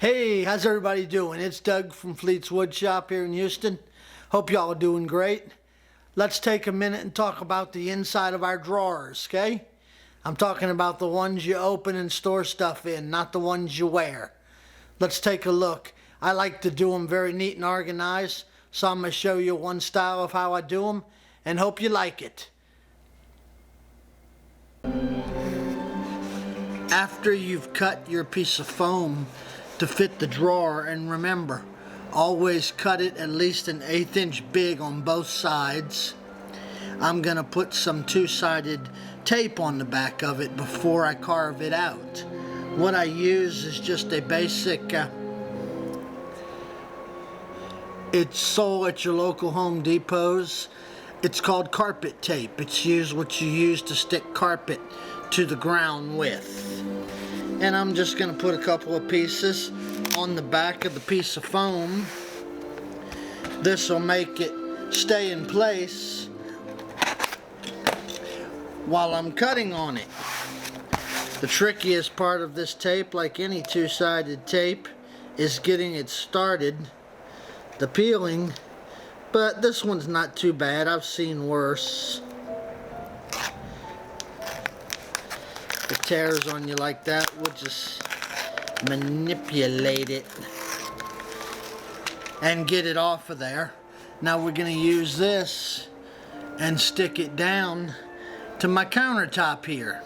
Hey, how's everybody doing? It's Doug from Fleet's Wood Shop here in Houston. Hope y'all are doing great. Let's take a minute and talk about the inside of our drawers, okay? I'm talking about the ones you open and store stuff in, not the ones you wear. Let's take a look. I like to do them very neat and organized, so I'm going to show you one style of how I do them, and hope you like it. After you've cut your piece of foam to fit the drawer, and remember, always cut it at least an 1/8 inch big on both sides, I'm going to put some two-sided tape on the back of it before I carve it out. What I use is just a basic, it's sold at your local Home Depots. It's called carpet tape. It's what you use to stick carpet to the ground with. And I'm just going to put a couple of pieces on the back of the piece of foam. This will make it stay in place while I'm cutting on it. The trickiest part of this tape, like any two-sided tape, is getting it started, the peeling, but this one's not too bad. I've seen worse. If it tears on you like that, we'll just manipulate it and get it off of there. Now we're going to use this and stick it down to my countertop here.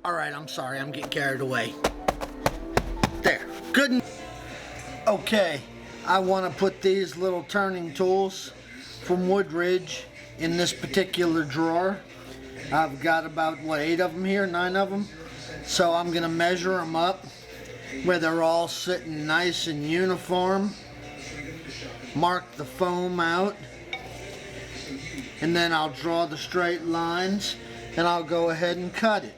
Alright, I'm sorry, I'm getting carried away. There, good. Okay, I want to put these little turning tools from Woodridge in this particular drawer. I've got about, 8 of them here, 9 of them. So I'm going to measure them up where they're all sitting nice and uniform. Mark the foam out. And then I'll draw the straight lines and I'll go ahead and cut it.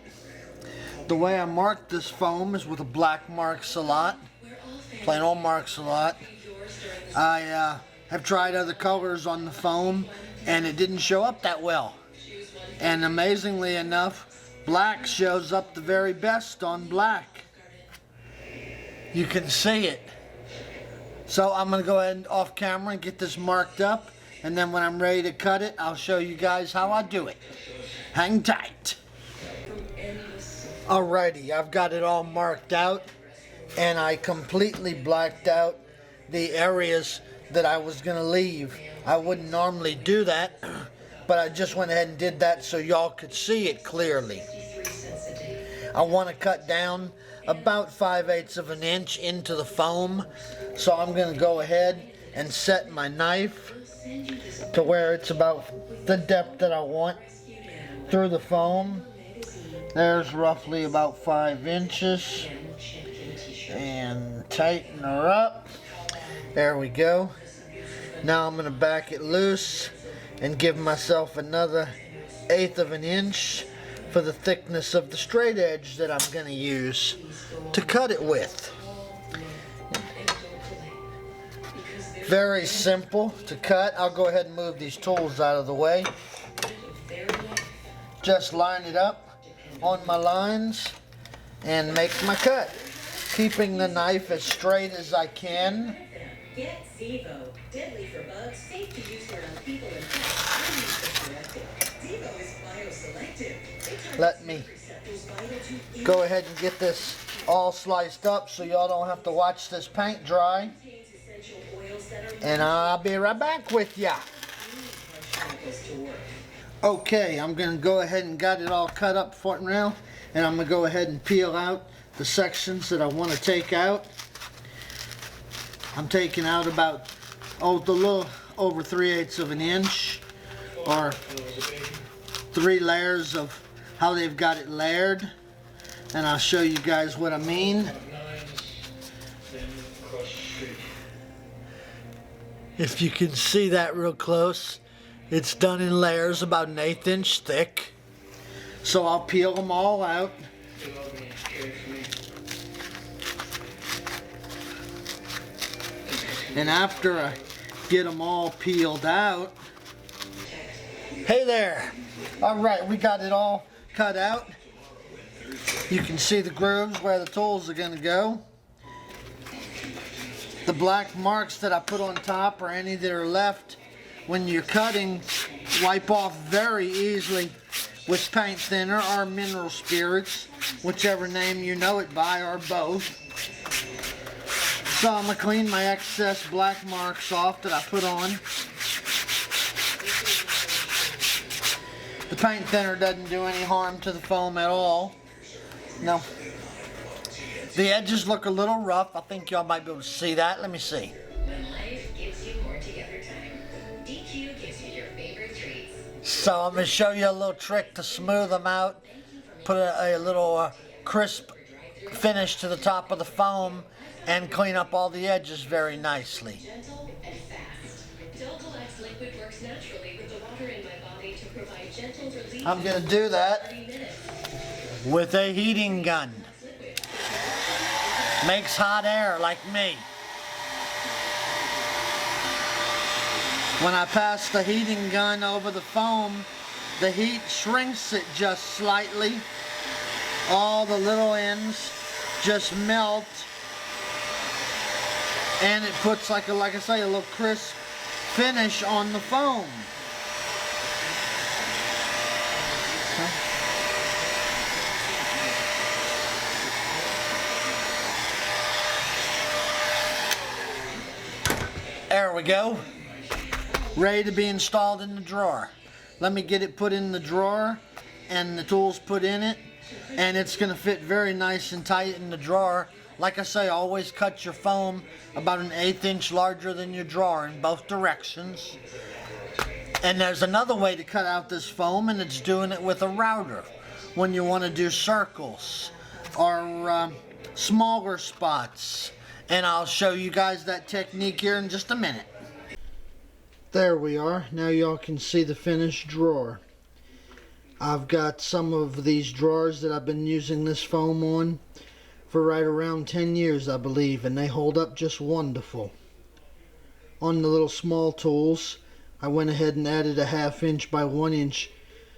The way I mark this foam is with a black Mark-a-Lot, plain old Mark-a-Lot. I have tried other colors on the foam and it didn't show up that well. And amazingly enough, black shows up the very best on black. You can see it. So I'm going to go ahead and off camera and get this marked up, and then when I'm ready to cut it, I'll show you guys how I do it. Hang tight. Alrighty, I've got it all marked out, and I completely blacked out the areas that I was going to leave. I wouldn't normally do that, but I just went ahead and did that so y'all could see it clearly. I want to cut down about 5/8 of an inch into the foam, so I'm going to go ahead and set my knife to where it's about the depth that I want through the foam. There's roughly about 5 inches, and tighten her up. There we go. Now I'm going to back it loose and give myself another 1/8 of an inch for the thickness of the straight edge that I'm going to use to cut it with. Very simple to cut. I'll go ahead and move these tools out of the way. Just line it up on my lines and make my cut, keeping the knife as straight as I can. Get Zevo, deadly for bugs, safe to use around people and pets. Zevo is bioselective. Let me go ahead and get this all sliced up so y'all don't have to watch this paint dry. And I'll be right back with ya. Okay, I'm going to go ahead and got it all cut up for now. And I'm going to go ahead and peel out the sections that I want to take out. I'm taking out about, a little over 3/8 of an inch, or 3 layers of how they've got it layered, and I'll show you guys what I mean. If you can see that real close, it's done in layers about an 1/8 inch thick. So I'll peel them all out. And after I get them all peeled out, hey there, Alright, we got it all cut out. You can see the grooves where the tools are going to go. The black marks that I put on top or any that are left when you're cutting wipe off very easily with paint thinner or mineral spirits, whichever name you know it by, or both. So I'm going to clean my excess black marks off that I put on. The paint thinner doesn't do any harm to the foam at all. No. The edges look a little rough. I think y'all might be able to see that. Let me see. When life gives you more together time, DQ gives you your favorite treats. So I'm going to show you a little trick to smooth them out. Put a little crisp finish to the top of the foam and clean up all the edges very nicely. Gentle and fast. Delta-X liquid works naturally with the water in my body to provide gentle relief. I'm going to do that 30 minutes. with a heating gun. Makes hot air like me. When I pass the heating gun over the foam, the heat shrinks it just slightly. All the little ends just melt, and it puts like I say, a little crisp finish on the foam. There we go. Ready to be installed in the drawer. Let me get it put in the drawer and the tools put in it, and it's going to fit very nice and tight in the drawer. Like I say, always cut your foam about an 1/8 inch larger than your drawer in both directions. And there's another way to cut out this foam, and it's doing it with a router when you want to do circles or smaller spots. And I'll show you guys that technique here in just a minute. There we are. Now y'all can see the finished drawer. I've got some of these drawers that I've been using this foam on for right around 10 years, I believe, and they hold up just wonderful. On the little small tools, I went ahead and added a 1/2 inch by 1 inch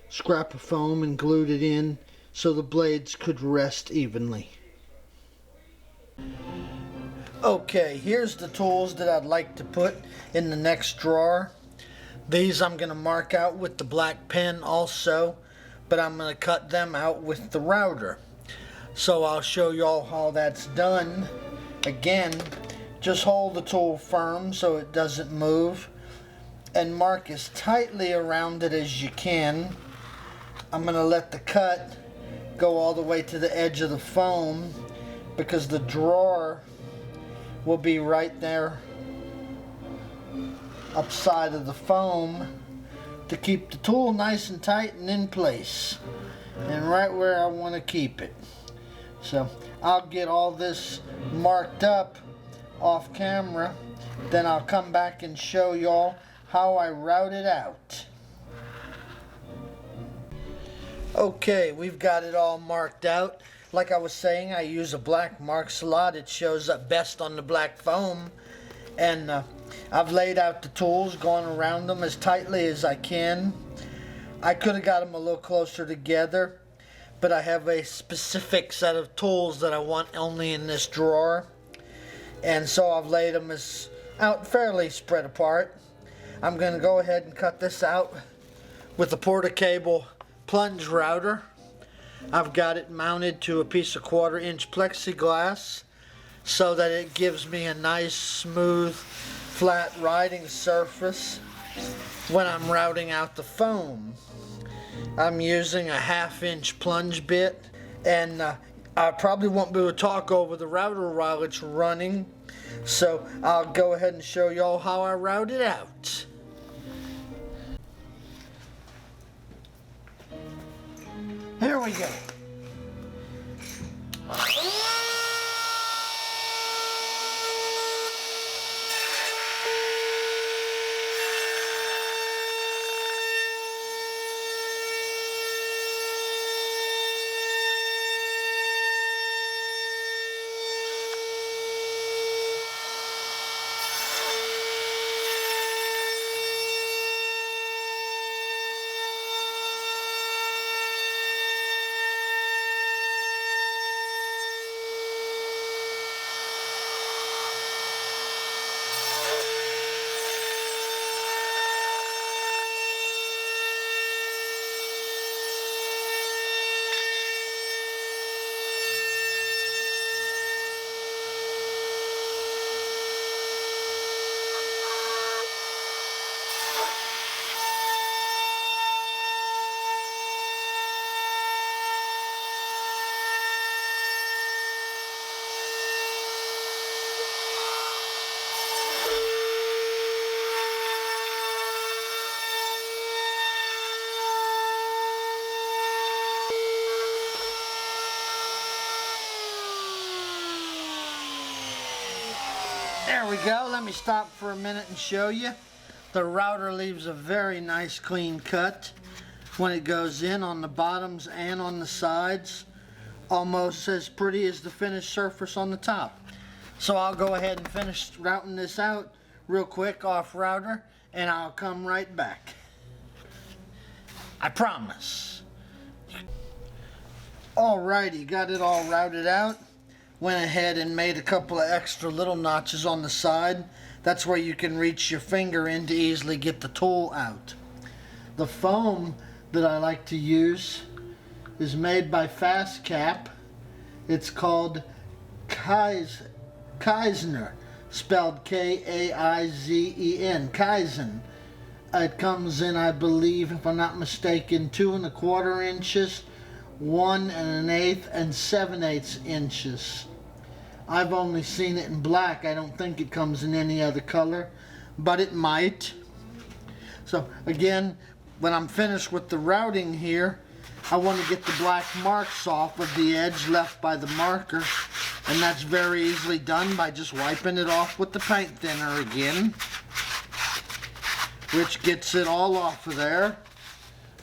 scrap of foam and glued it in so the blades could rest evenly. Okay, here's the tools that I'd like to put in the next drawer. These I'm going to mark out with the black pen also, but I'm going to cut them out with the router. So I'll show y'all how that's done. Again, just hold the tool firm so it doesn't move and mark as tightly around it as you can. I'm going to let the cut go all the way to the edge of the foam because the drawer will be right there upside of the foam to keep the tool nice and tight and in place and right where I want to keep it. So I'll get all this marked up off camera, then I'll come back and show y'all how I route it out. Okay, we've got it all marked out. Like I was saying, I use a black mark slot. It shows up best on the black foam. And I've laid out the tools, going around them as tightly as I can. I could have got them a little closer together, but I have a specific set of tools that I want only in this drawer. And so I've laid them out fairly spread apart. I'm going to go ahead and cut this out with the Porta-Cable plunge router. I've got it mounted to a piece of 1/4 inch plexiglass so that it gives me a nice smooth flat riding surface when I'm routing out the foam. I'm using a 1/2 inch plunge bit, and I probably won't be able to talk over the router while it's running, so I'll go ahead and show y'all how I route it out. Here we go. we go. Let me stop for a minute and show you. The router leaves a very nice clean cut when it goes in on the bottoms and on the sides. Almost as pretty as the finished surface on the top. So I'll go ahead and finish routing this out real quick off router, and I'll come right back. I promise. Alrighty, got it all routed out. Went ahead and made a couple of extra little notches on the side. That's where you can reach your finger in to easily get the tool out. The foam that I like to use is made by Fast Cap. It's called Kaisen, spelled K-A-I-Z-E-N, Kaisen. It comes in, I believe, if I'm not mistaken, 2 1/4 inches, 1 1/8, and 7/8 inches. I've only seen it in black. I don't think it comes in any other color, but it might. So again, when I'm finished with the routing here, I want to get the black marks off of the edge left by the marker, and that's very easily done by just wiping it off with the paint thinner again, which gets it all off of there.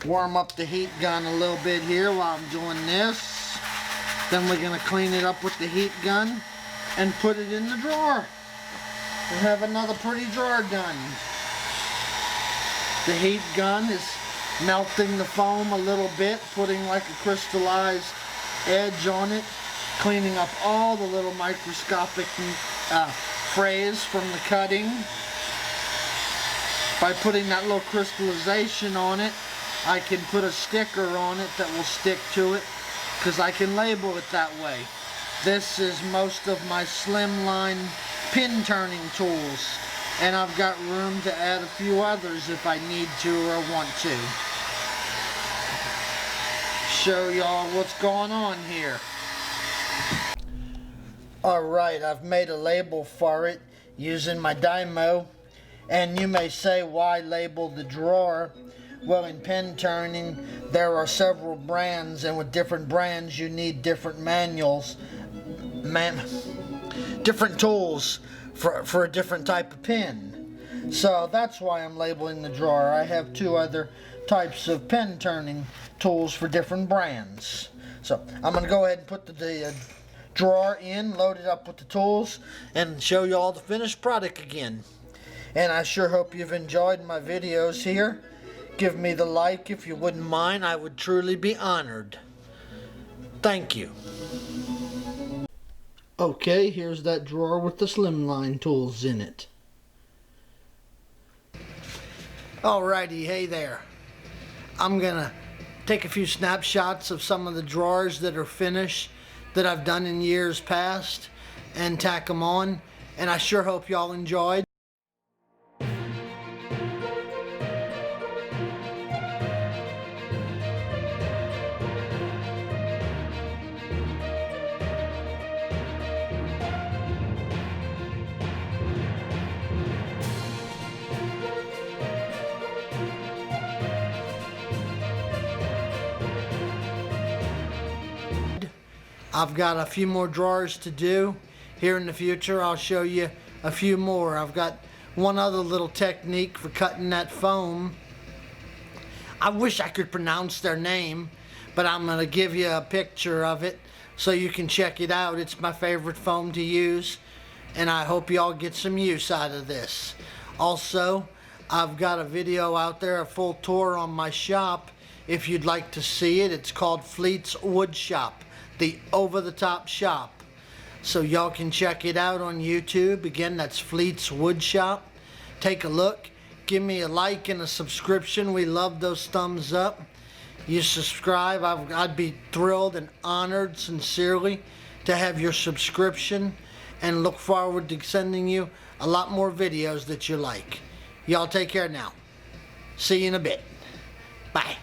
Warm up the heat gun a little bit here while I'm doing this. Then we're going to clean it up with the heat gun and put it in the drawer. We have another pretty drawer done. The heat gun is melting the foam a little bit, putting like a crystallized edge on it, cleaning up all the little microscopic frays from the cutting. By putting that little crystallization on it, I can put a sticker on it that will stick to it, because I can label it that way. This is most of my slimline pin turning tools, and I've got room to add a few others if I need to or want to. Show y'all what's going on here. Alright, I've made a label for it using my Dymo, and you may say, why label the drawer? Well, in pen turning there are several brands, and with different brands you need different manuals, different tools for a different type of pen. So that's why I'm labeling the drawer. I have 2 other types of pen turning tools for different brands. So I'm going to go ahead and put the drawer in, load it up with the tools, and show you all the finished product again. And I sure hope you've enjoyed my videos here. Give me the like if you wouldn't mind. I would truly be honored. Thank you. Okay, here's that drawer with the slimline tools in it. Alrighty, hey there. I'm gonna take a few snapshots of some of the drawers that are finished that I've done in years past and tack them on, and I sure hope y'all enjoyed. I've got a few more drawers to do. Here in the future I'll show you a few more. I've got one other little technique for cutting that foam. I wish I could pronounce their name, but I'm going to give you a picture of it so you can check it out. It's my favorite foam to use, and I hope y'all get some use out of this. Also, I've got a video out there, a full tour on my shop. If you'd like to see it, it's called Fleet's Wood Shop, the over-the-top shop. So y'all can check it out on YouTube. Again, that's Fleet's Wood Shop. Take a look. Give me a like and a subscription. We love those thumbs up. You subscribe, I'd be thrilled and honored sincerely to have your subscription, and look forward to sending you a lot more videos that you like. Y'all take care now. See you in a bit. Bye.